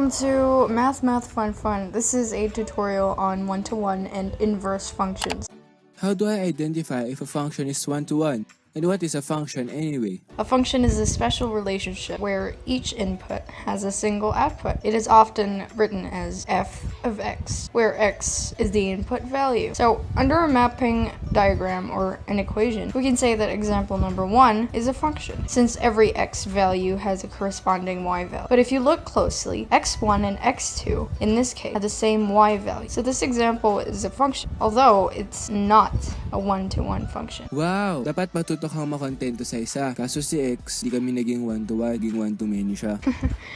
welcome to Math Fun. This is a tutorial on one-to-one and inverse functions. How do I identify if a function is one-to-one? And what is a function anyway? A function is a special relationship where each input has a single output. It is often written as f of x, where x is the input value. So under a mapping diagram or an equation, we can say that example number 1 is a function, since every x value has a corresponding y value. But if you look closely, x1 and x2 in this case have the same y value. So this example is a function, although it's not a one-to-one function. Wow! Dapat matuto kang makontento sa isa. Kaso si X, di kami naging one-to-one, naging one-to-many siya.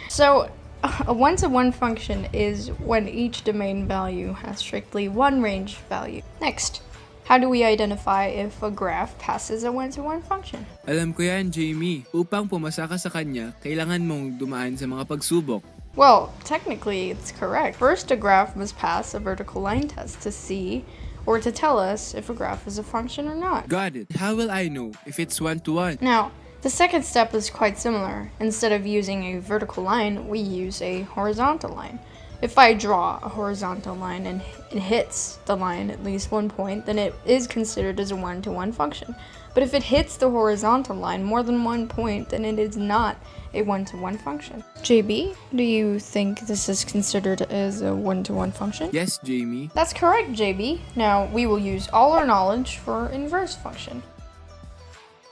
So, a one-to-one function is when each domain value has strictly one range value. Next, how do we identify if a graph passes a one-to-one function? Alam ko yan, Jamie. Upang pumasa ka sa kanya, kailangan mong dumaan sa mga pagsubok. Well, technically, it's correct. First, a graph must pass a vertical line test to see or to tell us if a graph is a function or not. Got it. How will I know if it's one-to-one? Now, the second step is quite similar. Instead of using a vertical line, we use a horizontal line. If I draw a horizontal line and it hits the line at least one point, then it is considered as a one-to-one function. But if it hits the horizontal line more than one point, then it is not a one-to-one function. JB, do you think this is considered as a one-to-one function? Yes, Jamie. That's correct, JB. Now, we will use all our knowledge for inverse function.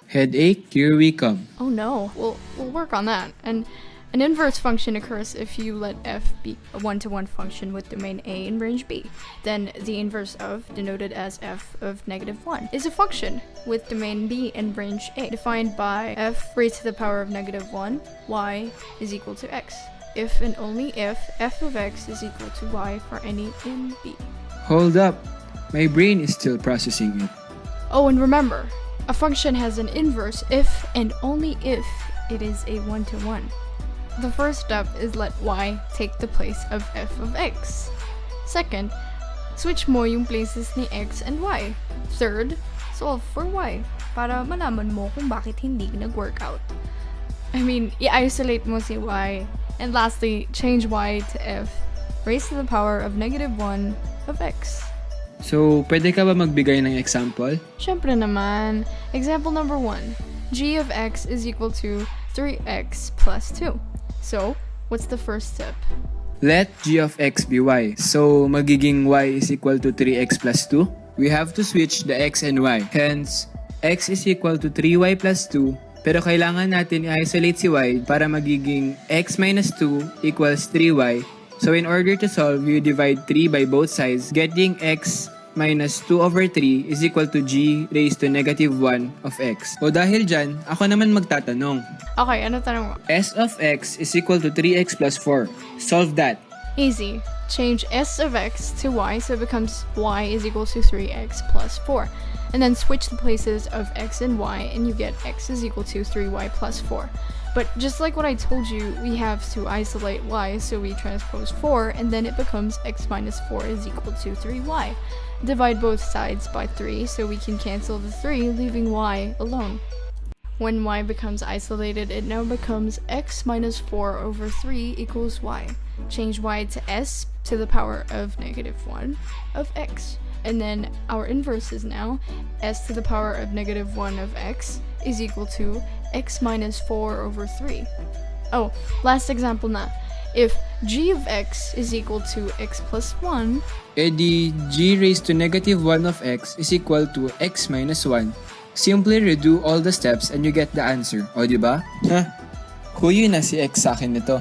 Headache, here we come. Oh no, we'll work on that. And an inverse function occurs if you let f be a one-to-one function with domain A in range B. Then the inverse of, denoted as f of -1, is a function with domain B in range A, defined by f raised to the power of -1, y is equal to x. If and only if f of x is equal to y for any in B. Hold up. My brain is still processing it. Oh, and remember, a function has an inverse if and only if it is a one-to-one. The first step is let y take the place of f of x. Second, switch mo yung places ni x and y. Third, solve for y para malaman mo kung bakit hindi nag-workout. I mean, i-isolate mo si y. And lastly, change y to f raised to the power of -1 of x. So, pwede ka ba magbigay ng example? Syempre naman. Example number 1. G of x is equal to 3x plus 2. So, what's the first step? Let g of x be y. So, magiging y is equal to 3x plus 2. We have to switch the x and y. Hence, x is equal to 3y plus 2. Pero kailangan natin i-isolate si y para magiging x minus 2 equals 3y. So, in order to solve, you divide 3 by both sides, getting x minus 2 over 3 is equal to g raised to -1 of x. O dahil dyan, ako naman magtatanong. Okay, ano tanong mo? S of x is equal to 3x plus 4. Solve that. Easy. Change s of x to y so it becomes y is equal to 3x plus 4. And then switch the places of x and y and you get x is equal to 3y plus 4. But just like what I told you, we have to isolate y, so we transpose 4 and then it becomes x minus 4 is equal to 3y. Divide both sides by 3 so we can cancel the 3, leaving y alone. When y becomes isolated, it now becomes x minus 4 over 3 equals y. Change y to s to the power of -1 of x. And then our inverse is now s to the power of -1 of x is equal to x minus 4 over 3. Oh, last example na. If g of x is equal to x plus 1, Edi g raised to -1 of x is equal to x minus 1. Simply redo all the steps and you get the answer. O diba? Ha? Kuyo na si x sa akin nito.